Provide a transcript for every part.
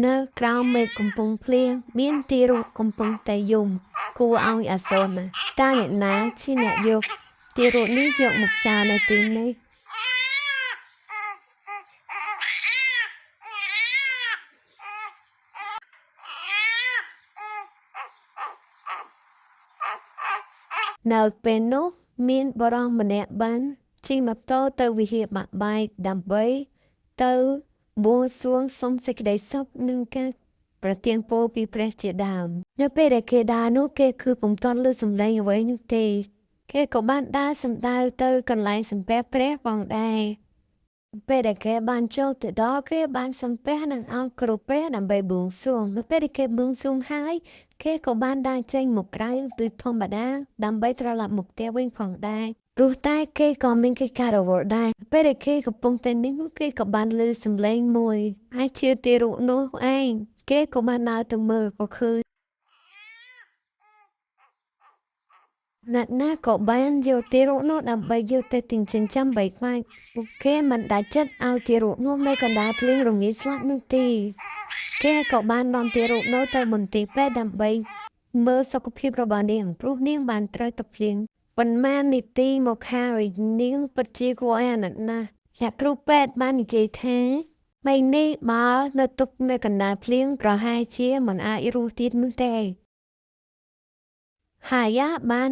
Nơiក្រៅមេឃកំពុងភ្លៀងមានទារកកំពុងតែយំគួរឲ្យអាសូរណាស់តើអ្នកណាជាអ្នកយកទារកនេះយកមកចោលនៅទីនេះនៅពេលនោះមានបុរសម្នាក់បានជិះម៉ូតូទៅវិហារបាក់បែកដើម្បីទៅបួងសួងសុំសេចក្តីសុខនិងការប្រទានពរពីព្រះជាដើមនៅពេលដែលគេដើរនោះគេគឺពុំទាន់ឮសំឡេងអ្វីនោះទេគេក៏បានដើរសំដៅទៅកន្លែងសំពះព្រះផងដែរពេលដែលគេបានចូលទៅដល់គេបានសំពះនឹងអង្គគ្រូព្រះដើម្បីបួងសួងនៅពេលដែលគេបួងសួងហើយគេក៏បានដើរចេញមកក្រៅដោយធម្មតាដើម្បីត្រឡប់មកផ្ទះវិញផងដែរព្រោះតែគេក៏មានកិច្ចការរវល់ដែរពេលដែលគេកំពុងតែនេះគេក៏បានឮសំឡេងមួយហើយជាទារកនោះឯងគេក៏បានដើរទៅមើលក៏ឃើញអ្នកណាក៏បានយកទារកនោះដើម្បីយកទៅទិញចិញ្ចឹមបីខ្វាច់ពួកគេមិនដាច់ចិត្តឲ្យទារកនោះនៅកណ្ដាលភ្លៀងរងាស្លាប់នោះទេគេក៏បាននាំទារកនោះទៅមន្ទីរពេទ្យដើម្បីមើលសុខភាពរបស់នាងព្រោះនាងបានត្រូវទឹកភ្លៀងប៉ុន្មាននាទីមកហើយនាងពិតជាគួរឲ្យអាណិតណាស់អ្នកគ្រូពេទ្យបាននិយាយថាបីនេះបើនៅទុកនៅកណ្ដាលភ្លៀងប្រហែលជាមិនអាចរស់ទៀតនោះទេហាយ៉ាបាន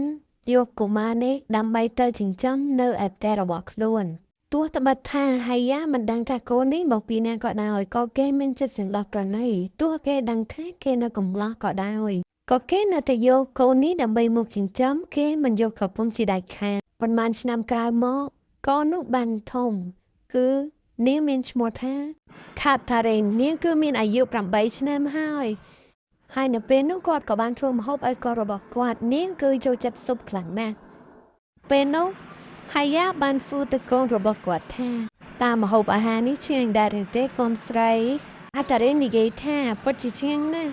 យកកុមារនេះដើម្បីទៅចិញ្ចឹមនៅឯផ្ទះរបស់ខ្លួនទោះត្បិតថាហាយ៉ាមិនដឹងថាកូននេះមកពីណាក៏ដោយក៏គេមានចិត្តសន្លប់ប្រណីទោះគេដឹងថាគេនៅកំឡោះក៏ដោយក៏គេនៅតែយកកូននេះដើម្បីមកចិញ្ចឹមគេមិនយកក៏ពុំជាដាច់ខាតប៉ុន្មានឆ្នាំក្រោយមកកូននោះបានធំគឺនាងមានឈ្មោះថាខាត់ថារ៉េននាងគឺមានអាយុ8ឆ្នាំហើយនៅពេលនោះគាត់ក៏បានធ្វើម្ហូបឲ្យកូនរបស់គាត់នាងគឺចូលចិត្តស៊ុបខ្លាំងណាស់ពេលនោះហាយ៉ាបានសួរទៅកូនរបស់គាត់ថាតើម្ហូបអាហារនេះឆ្ងាញ់ដែរឬទេកូនស្រីអាតារ៉េននិយាយថាពិតជាឆ្ងាញ់ណាស់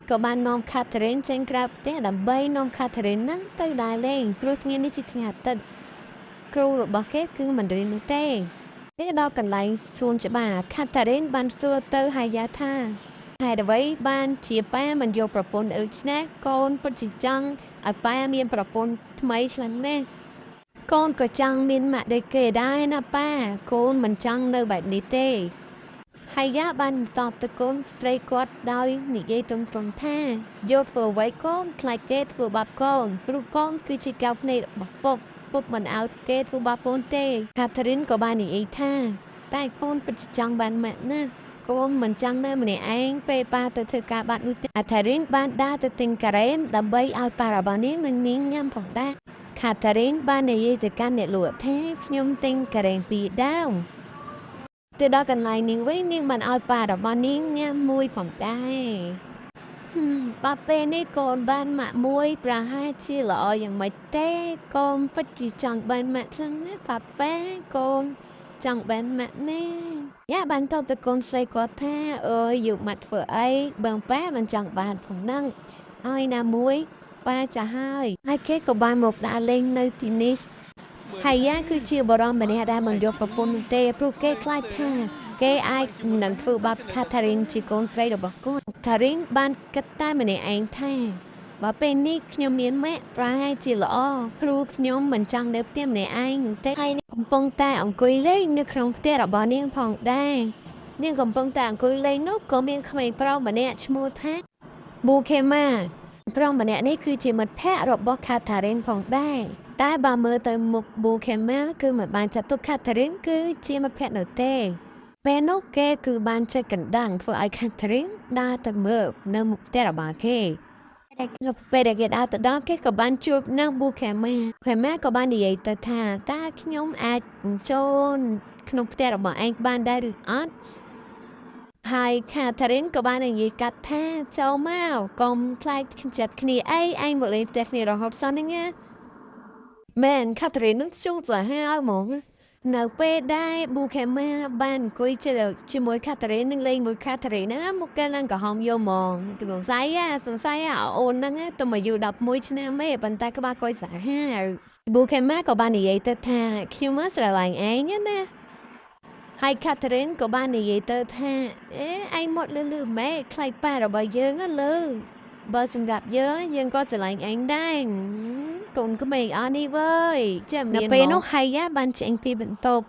ក៏បាននាំខាត់រ៉េនចេញក្រៅផ្ទះដើម្បីនាំខាត់រ៉េនហ្នឹងទៅដើរលេងព្រោះថ្ងៃនេះជាថ្ងៃអាទិត្យគ្រូរបស់គេគឺមិនរៀននោះទេពេលដល់កន្លែងសួនច្បារខាត់រ៉េនបានសួរទៅហាយ៉ាថាហេតុអ្វីបានជាប៉ាមិនយកប្រពន្ធដូច្នេះកូនពិតជាចង់ឲ្យប៉ាមានប្រពន្ធថ្មីខ្លាំងណាស់កូនក៏ចង់មានម៉ាក់ដូចគេដែរណាប៉ាកូនមិនចង់នៅបែបនេះទេហាយ៉ាបានតបទៅកូនស្រីគាត់ដោយនិយាយទំទ្រង់ថាយកធ្វើអ្វីកូនខ្លាចគេធ្វើបាបកូនព្រោះកូនគឺជាកៅភ្នែករបស់ពុកមិនឲ្យគេធ្វើបាបកូនទេកាថារីនក៏បាននិយាយថាតែកូនពិតជាចង់បានម៉ាក់ណាកូនមិនចង់នៅម្នាក់ឯងពេលប៉ាទៅធ្វើការបាត់នោះទេអាថារីនបានដើរទៅទិញការ៉េមដើម្បីឲ្យប៉ារបស់នាងនិងនាងញ៉ាំផងដែរខាថារីនបាននិយាយទៅកាន់អ្នកលក់ថាខ្ញុំទិញការ៉េម2ដើមទៅដល់កន្លែងនាងវិញនាងបានឲ្យប៉ារបស់នាងញ៉ាំមួយផងដែរបាពេលនេះកូនបានម៉ាក់មួយប្រហែលជាល្អយ៉ាងម៉េចទេកូនពិតជាចង់បានម៉ាក់ខ្លាំងណាស់ប៉ាកូនចង់បានម៉ាក់ណាយ៉ាបានតបទៅកូនស្រីគាត់ថាអើយយកម៉ាក់ធ្វើអីបើប៉ាមិនចង់បានផងហ្នឹងហើយណាមួយប៉ាចាស់ហើយគេក៏បានមកដើរលេងនៅទីនេះហើយយ៉ាគឺជាបរិមម្នាក់ដែលមិនយកប្រពន្ធនោះទេព្រោះគេខ្លាចថាគេអាចនឹងធ្វើបាបខាថារីនជាកូនស្រីរបស់គាត់ថារីនបានគិតតែម្នាក់ឯងថាបើពេលនេះខ្ញុំមានម៉ាក់ប្រហែលជាល្អព្រោះខ្ញុំមិនចង់នៅផ្ទះម្នាក់ឯងទេហើយកំពុងតែអង្គុយលេងនៅក្នុងផ្ទះរបស់នាងផងដែរនាងកំពុងតែអង្គុយលេងនោះក៏មានក្មេងប្រុសម្នាក់ឈ្មោះថាប៊ូខេម៉ាប្រុសម្នាក់នេះគឺជាមិត្តភក្តិរបស់ខាថារីនផងដែរតែបើមើលទៅមុខប៊ូខេម៉ាគឺមិនបានចាត់ទុកខាថារីនគឺជាមិត្តភក្តិនៅទេពេលនោះគេគឺបានចេះកណ្ដឹងធ្វើឲ្យខាថារីនដើរទៅមើលនៅមុខផ្ទះរបស់គេពេលដែលគេដើរទៅដល់គេក៏បានជួបនឹងប៊ូខេម៉ាក៏បាននិយាយទៅថាតើខ្ញុំអាចចូលក្នុងផ្ទះរបស់ឯងបានដែរឬអត់ហើយខាថារីនក៏បាននិយាយកាត់ថាចូលមកកុំខ្លាចចិត្តគ្នាអីឯងមកលេងផ្ទះគ្នារហូតសោះហ្នឹងណាមែនខាថារីននឹងជួលទៅហើយហ្មងនៅពេលដែលប៊ូខេម៉ាបានអង្គុយជាមួយខាថារីននឹងលេងមួយខាថារីនហ្នឹងមកគេឡើងក្រហមយកហ្មងសង្ស័យអូនហ្នឹងទៅមកយូរ11ឆ្នាំទេប៉ុន្តែក្បាលកុយសាហាវប៊ូខេម៉ាក៏បាននិយាយទៅថាខ្ញុំស្រឡាញ់ឯងណា Hai Catherine có ban này tơ tha anh một lư mẹ khai pa rồi bao giờ ngất lư bao xung đạp dớ nhưng có thể lạnh anh đang cùng có mình on đi với chả miền nó nó hay á ban chị anh phi bệnh tộc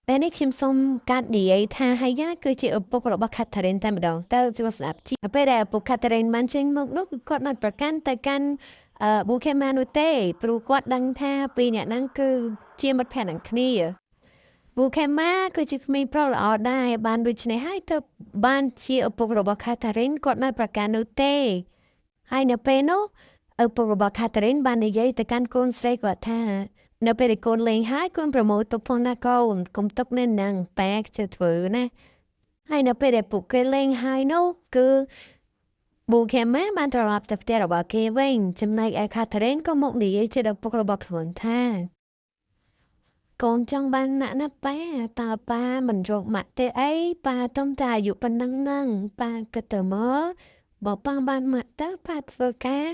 แต่นี่คิมส้มการดีไอ้ท่าให้ยากคือจะอุปกรณ์บักคัตเทเรนแต่ไม่ดองแต่จะว่าสลับจีไปได้อุปคัตเทเรนมันจึงมุกนกก็นัดประกันแต่กันบุเคมานุเต้ปลูกวัดดังท่าปีเนี่ยนั่นคือเจียมบัดแผ่นอันคนี้บุเคมาคือจะมีโปรละออได้บ้านริชในให้เธอบ้านเชียอุปกรณ์บักคัตเทเรนก็นัดประกันนุเต้ให้เนเปโนอุปกรณ์บักคัตเทเรนบ้านในยัยแต่กันโกนสไลกว่าท่าនៅពេលដែលកូនលេងហើយកូនប្រមូលទុកផងណាកូនកុំទុកនៅនឹងប៉ែจะធ្វើណាហើយនៅពេលដែលពួកគេលេងហើយនោះគឺប៊ូខេម៉ាបានត្រឡប់ទៅផ្ទះរបស់គេវិញចំណែកឯខាតរ៉េនក៏មកនិយាយជិតឪពុករបស់ខ្លួនថាកូនចង់បានណាស់ប៉ាតើប៉ាមិនរកម៉ាក់ទេអីប៉ាទំតែអាយុប៉ុណ្ណឹងហ្នឹងប៉ាគិតទៅមកបើប៉ាបានម៉ាក់ទៅប៉ាធ្វើការ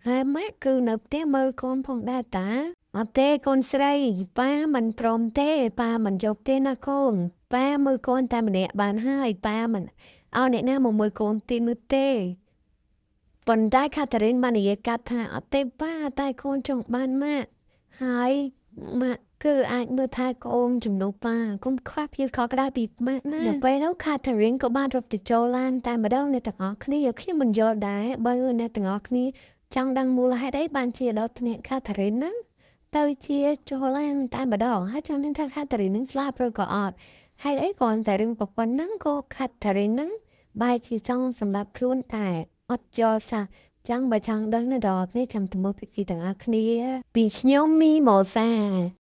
ហើយម៉ាក់គឺនៅផ្ទះមើលកូនផងដែរតាអត់ទេកូនស្រីប៉ាមិនព្រមទេប៉ាមិនយកទេណាកូនប៉ាមើលកូនតែម្នាក់បានហើយប៉ាមិនឲ្យអ្នកណាមកមើលកូនទីនោះទេប៉ុន្តែខាតារីនបាននិយាយកាត់ថាអត់ទេប៉ាតែកូនចង់បានម៉ាក់ហើយម៉ាក់គឺអាចមើលថែកូនជំនួសប៉ាកុំខ្វះភាពខកក្តៅពីម៉ាក់ណាដល់ពេលនោះខាតារីនក៏បានរត់ទៅចូលឡានតែម្ដងអ្នកទាំងអស់គ្នាខ្ញុំមិនយល់ដែរបើអ្នកទាំងអស់គ្នាចង់ដឹងមូលហេតុអីបានជាដល់ភ្នាក់ខាតារីនហ្នឹងទៅជាចូលឡានតែម្ដងហើយចង់នឹងថាខាតារីននឹងស្លាប់ឬក៏អត់ហើយអីគ្រាន់តែរឿងប្រព័ន្ធហ្នឹងក៏ខាតារីនហ្នឹងបែរជាចង់សម្រាប់ខ្លួនតែអត់យល់ចាចឹងបើចង់ដឹងដល់គ្នាចាំទៅមើលពីទាំងអស់គ្នាពីខ្ញុំមីម៉ូសា